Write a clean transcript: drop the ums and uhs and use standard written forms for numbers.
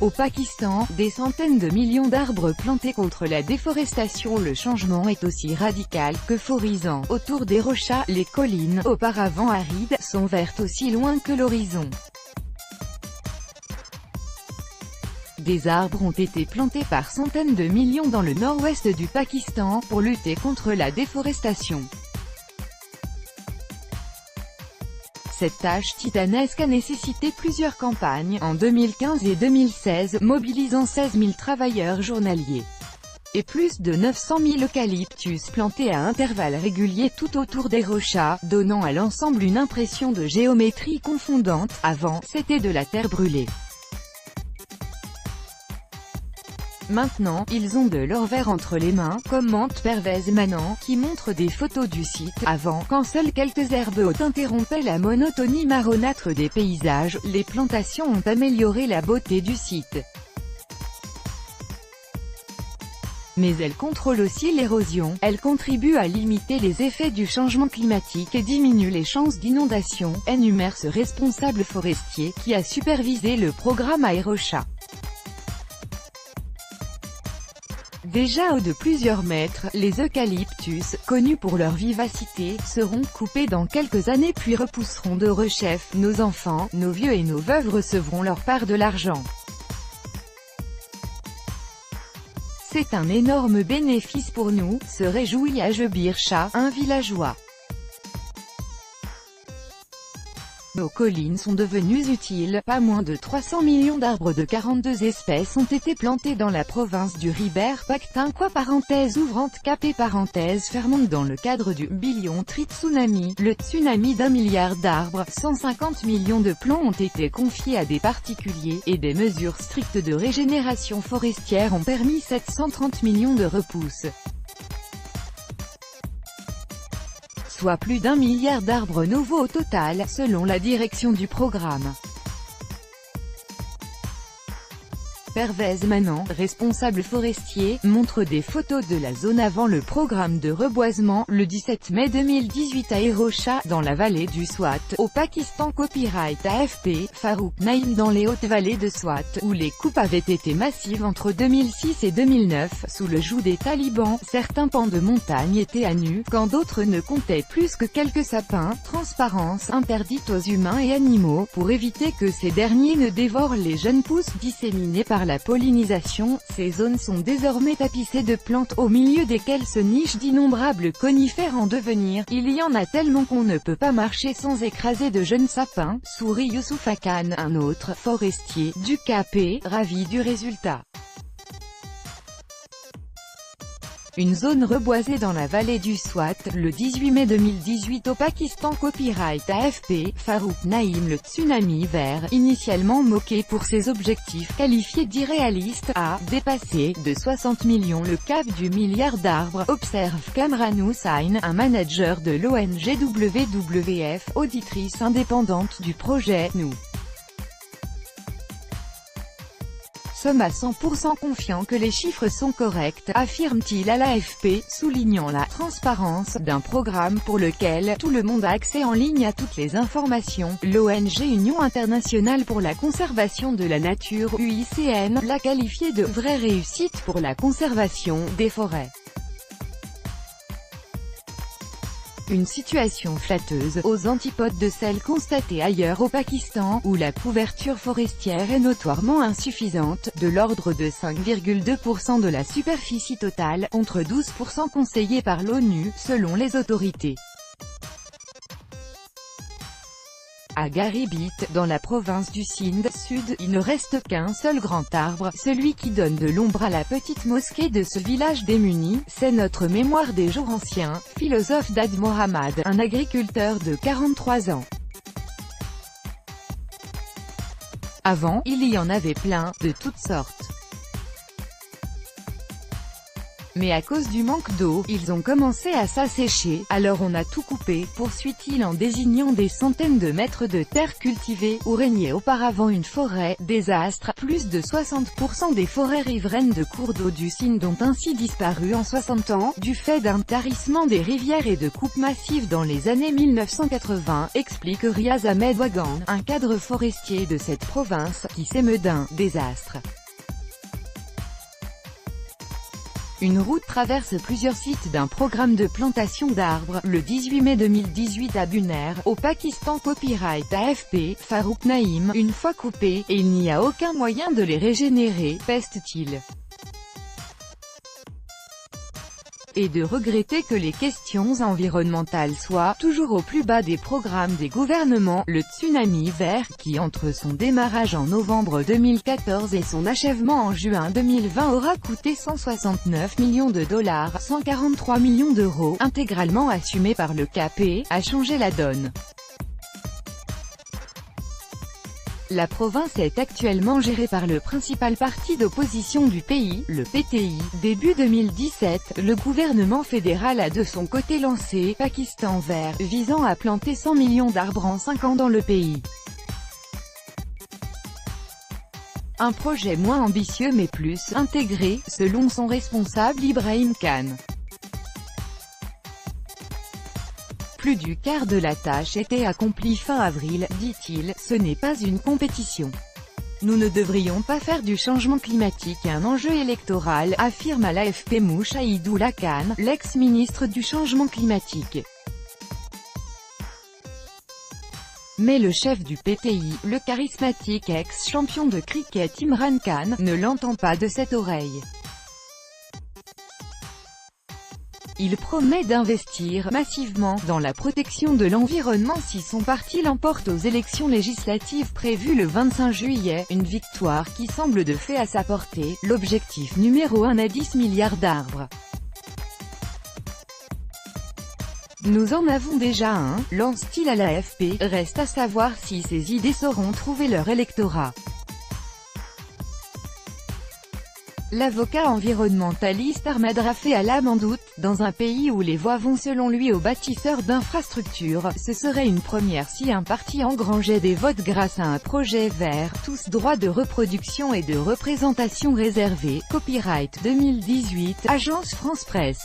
Au Pakistan, des centaines de millions d'arbres plantés contre la déforestation. Le changement est aussi radical qu'euphorisant. Autour des Rochas, les collines, auparavant arides, sont vertes aussi loin que l'horizon. Des arbres ont été plantés par centaines de millions dans le nord-ouest du Pakistan, pour lutter contre la déforestation. Cette tâche titanesque a nécessité plusieurs campagnes, en 2015 et 2016, mobilisant 16 000 travailleurs journaliers. Et plus de 900 000 eucalyptus plantés à intervalles réguliers tout autour des Rochas, donnant à l'ensemble une impression de géométrie confondante. Avant, c'était de la terre brûlée. Maintenant, ils ont de l'or vert entre les mains, commente Pervez Manan, qui montre des photos du site. Avant, quand seules quelques herbes hautes interrompaient la monotonie marronâtre des paysages, les plantations ont amélioré la beauté du site. Mais elles contrôlent aussi l'érosion, elles contribuent à limiter les effets du changement climatique et diminuent les chances d'inondation, énumère ce responsable forestier, qui a supervisé le programme Aérocha. Déjà hauts de plusieurs mètres, les eucalyptus, connus pour leur vivacité, seront coupés dans quelques années puis repousseront de rechef. Nos enfants, nos vieux et nos veuves recevront leur part de l'argent. C'est un énorme bénéfice pour nous, se réjouit Ajbir Shah, un villageois. Nos collines sont devenues utiles, pas moins de 300 millions d'arbres de 42 espèces ont été plantés dans la province du Khyber Pakhtunkhwa parenthèse ouvrante capée parenthèse fermante dans le cadre du Billion Tree Tsunami, le tsunami d'1 milliard d'arbres. 150 millions de plants ont été confiés à des particuliers, et des mesures strictes de régénération forestière ont permis 730 millions de repousses. Soit plus d'1 milliard d'arbres nouveaux au total, selon la direction du programme. Pervez Manan, responsable forestier, montre des photos de la zone avant le programme de reboisement, le 17 mai 2018 à Aérocha, dans la vallée du Swat, au Pakistan. Copyright AFP, Farouk Naïm dans les hautes vallées de Swat, où les coupes avaient été massives entre 2006 et 2009, sous le joug des talibans. Certains pans de montagne étaient à nu, quand d'autres ne comptaient plus que quelques sapins. Transparence interdite aux humains et animaux, pour éviter que ces derniers ne dévorent les jeunes pousses disséminées par la pollinisation. Ces zones sont désormais tapissées de plantes, au milieu desquelles se nichent d'innombrables conifères en devenir. Il y en a tellement qu'on ne peut pas marcher sans écraser de jeunes sapins, sourit Youssoufa Khan, un autre forestier du KP, ravi du résultat. Une zone reboisée dans la vallée du Swat, le 18 mai 2018 au Pakistan. Copyright AFP, Farouk Naïm. Le tsunami vert, initialement moqué pour ses objectifs qualifiés d'irréalistes, a dépassé de 60 millions le cap du milliard d'arbres, observe Kamran Hussain, un manager de l'ONG WWF, auditrice indépendante du projet. Nous sommes à 100% confiants que les chiffres sont corrects, affirme-t-il à l'AFP, soulignant la transparence d'un programme pour lequel tout le monde a accès en ligne à toutes les informations. L'ONG Union internationale pour la conservation de la nature, UICN, l'a qualifié de vraie réussite pour la conservation des forêts. Une situation flatteuse, aux antipodes de celle constatée ailleurs au Pakistan, où la couverture forestière est notoirement insuffisante, de l'ordre de 5,2% de la superficie totale, contre 12% conseillés par l'ONU, selon les autorités. À Garibit, dans la province du Sindh Sud, il ne reste qu'un seul grand arbre, celui qui donne de l'ombre à la petite mosquée de ce village démuni. C'est notre mémoire des jours anciens, philosophe Dad Mohammad, un agriculteur de 43 ans. Avant, il y en avait plein, de toutes sortes. Mais à cause du manque d'eau, ils ont commencé à s'assécher, alors on a tout coupé, poursuit-il en désignant des centaines de mètres de terre cultivée, où régnait auparavant une forêt. Désastre, plus de 60% des forêts riveraines de cours d'eau du Sindh ont ainsi disparu en 60 ans, du fait d'un tarissement des rivières et de coupes massives dans les années 1980, explique Riaz Ahmed Wagan, un cadre forestier de cette province, qui s'émeut d'un « désastre ». Une route traverse plusieurs sites d'un programme de plantation d'arbres, le 18 mai 2018 à Buner, au Pakistan. Copyright AFP, Farouk Naïm. Une fois coupés, et il n'y a aucun moyen de les régénérer, peste-t-il. Et de regretter que les questions environnementales soient toujours au plus bas des programmes des gouvernements. Le tsunami vert, qui entre son démarrage en novembre 2014 et son achèvement en juin 2020 aura coûté 169 millions de dollars, 143 millions d'euros, intégralement assumé par le KP, a changé la donne. La province est actuellement gérée par le principal parti d'opposition du pays, le PTI. Début 2017, le gouvernement fédéral a de son côté lancé « Pakistan vert », visant à planter 100 millions d'arbres en 5 ans dans le pays. Un projet moins ambitieux mais plus « intégré », selon son responsable Ibrahim Khan. Plus du quart de la tâche était accomplie fin avril, dit-il, ce n'est pas une compétition. Nous ne devrions pas faire du changement climatique un enjeu électoral, affirme à l'AFP Mouchahidullah Khan, l'ex-ministre du changement climatique. Mais le chef du PTI, le charismatique ex-champion de cricket Imran Khan, ne l'entend pas de cette oreille. Il promet d'investir massivement dans la protection de l'environnement si son parti l'emporte aux élections législatives prévues le 25 juillet, une victoire qui semble de fait à sa portée. L'objectif numéro 1 est 10 milliards d'arbres. Nous en avons déjà un, lance-t-il à l'AFP, reste à savoir si ces idées sauront trouver leur électorat. L'avocat environnementaliste Ahmad Rafet a l'âme en doute. Dans un pays où les voix vont selon lui aux bâtisseurs d'infrastructures, ce serait une première si un parti engrangeait des votes grâce à un projet vert, tous droits de reproduction et de représentation réservés. Copyright 2018, Agence France Presse.